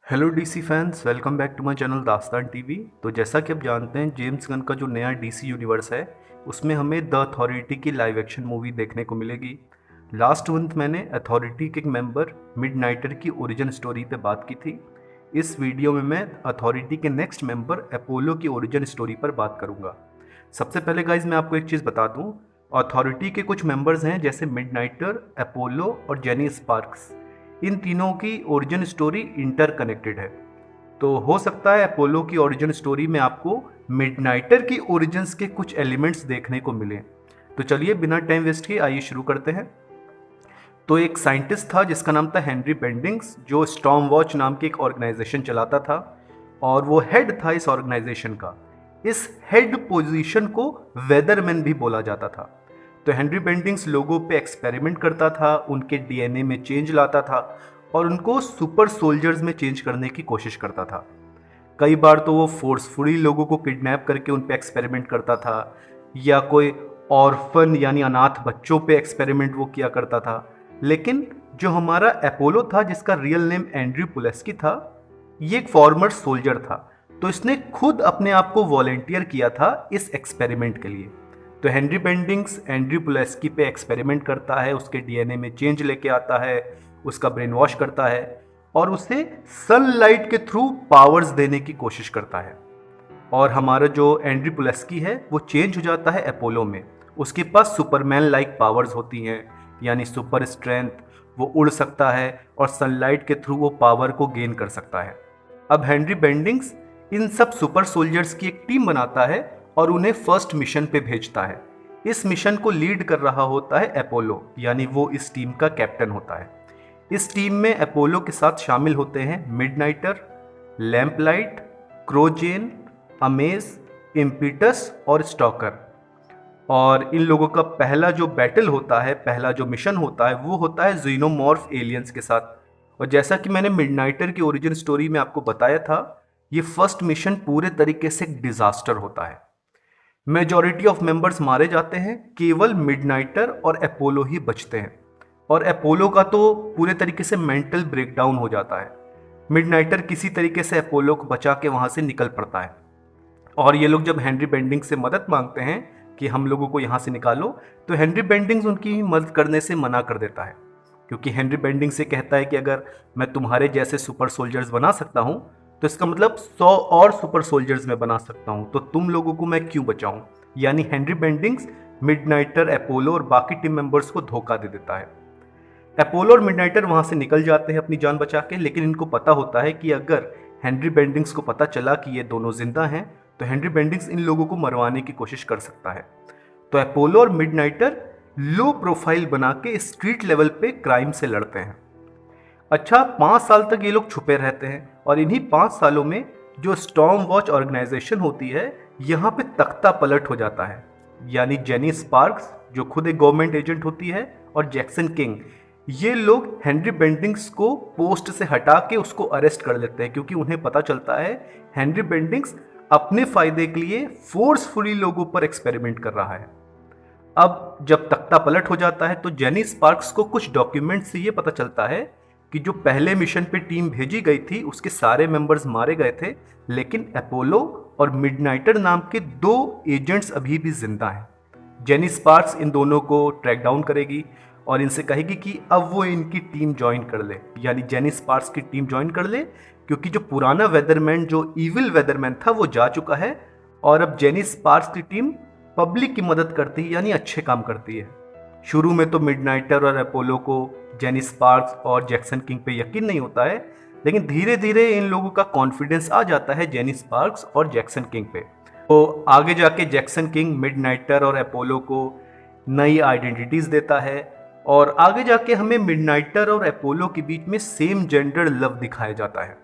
Hello DC fans, welcome back to my channel Dastaan TV. तो जैसा कि आप जानते हैं, जेम्स गन का जो नया डीसी यूनिवर्स है उसमें हमें द अथॉरिटी की लाइव एक्शन मूवी देखने को मिलेगी। लास्ट मंथ मैंने अथॉरिटी के एक मेंबर मिडनाइटर की ओरिजिन स्टोरी पे बात की थी। इस वीडियो में मैं अथॉरिटी के नेक्स्ट मेंबर अपोलो की ओरिजिन स्टोरी पर बात करूंगा। सबसे पहले गाइज मैं आपको एक चीज़ बता दूं, अथॉरिटी के कुछ मेंबर्स हैं जैसे मिडनाइटर, अपोलो और जेनी स्पार्क्स। इन तीनों की ओरिजिन स्टोरी इंटरकनेक्टेड है। तो हो सकता है अपोलो की ओरिजिन स्टोरी में आपको मिडनाइटर की ओरिजिन्स के कुछ एलिमेंट्स देखने को मिले। तो चलिए बिना टाइम वेस्ट किए आइए शुरू करते हैं। तो एक साइंटिस्ट था जिसका नाम था हेनरी बेंडिंग्स, जो स्टॉर्म वॉच नाम की एक ऑर्गेनाइजेशन चलाता था और वो हेड था इस ऑर्गेनाइजेशन का। इस हेड पोजीशन को वेदरमैन भी बोला जाता था। तो हेनरी बेंडिंग्स लोगों पे एक्सपेरिमेंट करता था, उनके डीएनए में चेंज लाता था और उनको सुपर सोल्जर्स में चेंज करने की कोशिश करता था। कई बार तो वो फोर्सफुली लोगों को किडनैप करके उन पे एक्सपेरिमेंट करता था, या कोई ऑर्फन यानी अनाथ बच्चों पे एक्सपेरिमेंट वो किया करता था। लेकिन जो हमारा अपोलो था, जिसका रियल नेम एंड्रयू पुलेस्की था, ये एक फॉर्मर सोल्जर था। तो इसने खुद अपने आप को वॉलेंटियर किया था इस एक्सपेरिमेंट के लिए। तो हेनरी बेंडिंग्स एंड्रयू पुलेस्की पे एक्सपेरिमेंट करता है, उसके डीएनए में चेंज लेके आता है, उसका ब्रेन वॉश करता है और उसे सनलाइट के थ्रू पावर्स देने की कोशिश करता है। और हमारा जो एंड्रयू पुलेस्की है वो चेंज हो जाता है अपोलो में। उसके पास सुपरमैन लाइक पावर्स होती हैं, यानी सुपर स्ट्रेंथ, वो उड़ सकता है और सनलाइट के थ्रू वो पावर को गेन कर सकता है। अब हेनरी बेंडिंग्स इन सब सुपर सोल्जर्स की एक टीम बनाता है और उन्हें फर्स्ट मिशन पे भेजता है। इस मिशन को लीड कर रहा होता है अपोलो, यानी वो इस टीम का कैप्टन होता है। इस टीम में अपोलो के साथ शामिल होते हैं मिडनाइटर, लैम्पलाइट, क्रोजेन, अमेज, इम्पीटस और स्टॉकर। और इन लोगों का पहला जो बैटल होता है, पहला जो मिशन होता है, वो होता है जीनोमॉर्फ एलियंस के साथ। और जैसा कि मैंने मिडनाइटर की ओरिजिन स्टोरी में आपको बताया था, ये फर्स्ट मिशन पूरे तरीके से एक डिजास्टर होता है। मेजॉरिटी ऑफ मेंबर्स मारे जाते हैं, केवल मिडनाइटर और अपोलो ही बचते हैं। और अपोलो का तो पूरे तरीके से मेंटल ब्रेकडाउन हो जाता है। मिडनाइटर किसी तरीके से अपोलो को बचा के वहां से निकल पड़ता है। और ये लोग जब हेनरी बेंडिंग्स से मदद मांगते हैं कि हम लोगों को यहाँ से निकालो, तो हेनरी बेंडिंग्स उनकी मदद करने से मना कर देता है। क्योंकि हेनरी बेंडिंग्स से कहता है कि अगर मैं तुम्हारे जैसे सुपर सोल्जर्स बना सकता हूँ तो इसका मतलब 100 और सुपर सोल्जर्स में बना सकता हूँ, तो तुम लोगों को मैं क्यों बचाऊं। यानी हेनरी बेंडिंग्स मिडनाइटर, अपोलो और बाकी टीम मेंबर्स को धोखा दे देता है। अपोलो और मिडनाइटर वहां से निकल जाते हैं अपनी जान बचा के, लेकिन इनको पता होता है कि अगर हेनरी बेंडिंग्स को पता चला कि ये दोनों जिंदा हैं तो हेनरी बेंडिंग्स इन लोगों को मरवाने की कोशिश कर सकता है। तो अपोलो और मिडनाइटर लो प्रोफाइल बना के स्ट्रीट लेवल पे क्राइम से लड़ते हैं। अच्छा, 5 साल तक ये लोग छुपे रहते हैं और इन्हीं 5 सालों में जो स्टॉर्म वॉच ऑर्गेनाइजेशन होती है, यहाँ पे तख्ता पलट हो जाता है। यानी जेनी स्पार्क्स, जो खुद एक गवर्नमेंट एजेंट होती है, और जैक्सन किंग, ये लोग हेनरी बेंडिंग्स को पोस्ट से हटा के उसको अरेस्ट कर लेते हैं, क्योंकि उन्हें पता चलता है हेनरी बेंडिंग्स अपने फायदे के लिए फोर्सफुली लोगों पर एक्सपेरिमेंट कर रहा है। अब जब तख्ता पलट हो जाता है तो जेनी स्पार्क्स को कुछ डॉक्यूमेंट से ये पता चलता है कि जो पहले मिशन पे टीम भेजी गई थी उसके सारे मेंबर्स मारे गए थे, लेकिन अपोलो और मिडनाइटर नाम के 2 एजेंट्स अभी भी जिंदा हैं। जेनी स्पार्क्स इन दोनों को ट्रैक डाउन करेगी और इनसे कहेगी कि अब वो इनकी टीम ज्वाइन कर ले, यानी जेनी स्पार्क्स की टीम ज्वाइन कर ले, क्योंकि जो पुराना वेदरमैन, जो इविल वेदरमैन था, वो जा चुका है और अब जेनी स्पार्क्स की टीम पब्लिक की मदद करती है, यानी अच्छे काम करती है। शुरू में तो मिडनाइटर और अपोलो को जेनी स्पार्क्स और जैक्सन किंग पे यकीन नहीं होता है, लेकिन धीरे धीरे इन लोगों का कॉन्फिडेंस आ जाता है जेनी स्पार्क्स और जैक्सन किंग पे। तो आगे जाके जैक्सन किंग मिडनाइटर और अपोलो को नई आइडेंटिटीज देता है और आगे जाके हमें मिडनाइटर और अपोलो के बीच में सेम जेंडर लव दिखाया जाता है।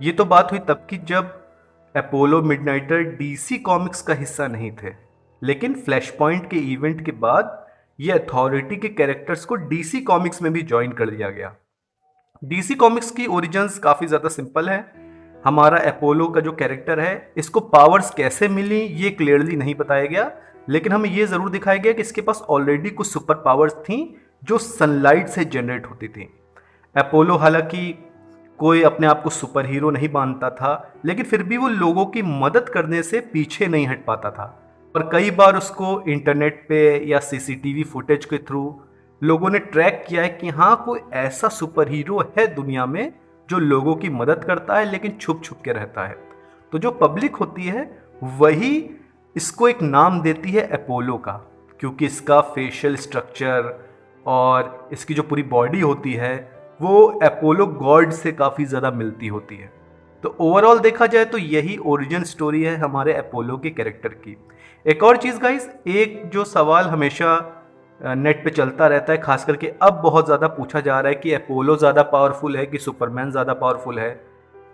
ये तो बात हुई तब की जब अपोलो मिडनाइटर डीसी कॉमिक्स का हिस्सा नहीं थे, लेकिन फ्लैश पॉइंट के इवेंट के बाद ये अथॉरिटी के कैरेक्टर्स को डीसी कॉमिक्स में भी ज्वाइन कर लिया गया। डीसी कॉमिक्स की ओरिजिन्स काफ़ी ज़्यादा सिंपल है। हमारा अपोलो का जो कैरेक्टर है, इसको पावर्स कैसे मिली ये क्लियरली नहीं बताया गया, लेकिन हमें ये ज़रूर दिखाया गया कि इसके पास ऑलरेडी कुछ सुपर पावर्स थी जो सनलाइट से जनरेट होती थी। अपोलो हालांकि कोई अपने आप को सुपर हीरो नहीं मानता था, लेकिन फिर भी वो लोगों की मदद करने से पीछे नहीं हट पाता था। और कई बार उसको इंटरनेट पे या सीसीटीवी फुटेज के थ्रू लोगों ने ट्रैक किया है कि हाँ, कोई ऐसा सुपर हीरो है दुनिया में जो लोगों की मदद करता है लेकिन छुप छुप के रहता है। तो जो पब्लिक होती है वही इसको एक नाम देती है अपोलो का, क्योंकि इसका फेशियल स्ट्रक्चर और इसकी जो पूरी बॉडी होती है वो अपोलो गॉड से काफ़ी ज़्यादा मिलती होती है। तो ओवरऑल देखा जाए तो यही ओरिजिन स्टोरी है हमारे अपोलो के कैरेक्टर की। एक और चीज़ गाइस, एक जो सवाल हमेशा नेट पे चलता रहता है, खास करके अब बहुत ज़्यादा पूछा जा रहा है कि अपोलो ज़्यादा पावरफुल है कि सुपरमैन ज़्यादा पावरफुल है।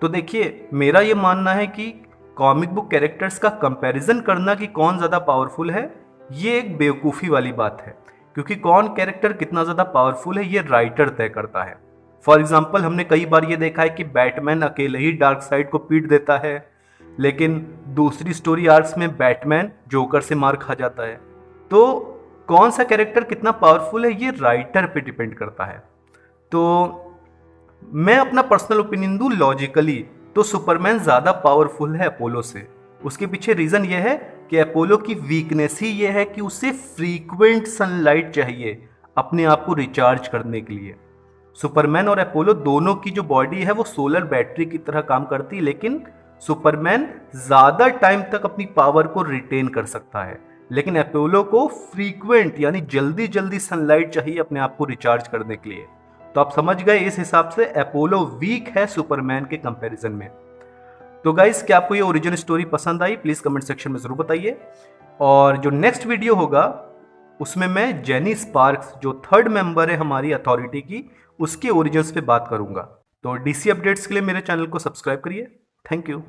तो देखिए, मेरा ये मानना है कि कॉमिक बुक कैरेक्टर्स का कंपैरिजन करना कि कौन ज़्यादा पावरफुल है, ये एक बेवकूफ़ी वाली बात है, क्योंकि कौन कैरेक्टर कितना ज़्यादा पावरफुल है ये राइटर तय करता है। फॉर एग्जाम्पल, हमने कई बार ये देखा है कि बैटमैन अकेले ही डार्क साइड को पीट देता है, लेकिन दूसरी स्टोरी आर्क्स में बैटमैन जोकर से मार खा जाता है। तो कौन सा कैरेक्टर कितना पावरफुल है ये राइटर पे डिपेंड करता है। तो मैं अपना पर्सनल ओपिनियन दूं लॉजिकली, तो सुपरमैन ज़्यादा पावरफुल है अपोलो से। उसके पीछे रीज़न ये है कि अपोलो की वीकनेस ही ये है कि उसे फ्रीक्वेंट सनलाइट चाहिए अपने आप को रिचार्ज करने के लिए। सुपरमैन और अपोलो दोनों की जो बॉडी है वो सोलर बैटरी की तरह काम करती है, लेकिन सुपरमैन ज़्यादा टाइम तक अपनी पावर को रिटेन कर सकता है, लेकिन अपोलो को फ्रीक्वेंट यानी जल्दी जल्दी सनलाइट चाहिए अपने आप को रिचार्ज करने के लिए। तो आप समझ गए, इस हिसाब से अपोलो वीक है सुपरमैन के कंपैरिजन में। तो गाइस, क्या आपको ये ओरिजिन स्टोरी पसंद आई? प्लीज़ कमेंट सेक्शन में ज़रूर बताइए। और जो नेक्स्ट वीडियो होगा उसमें मैं जेनी स्पार्क्स, जो थर्ड मेंबर है हमारी अथॉरिटी की, उसके ओरिजिन्स पे बात करूंगा। तो डीसी अपडेट्स के लिए मेरे चैनल को सब्सक्राइब करिए। Thank you.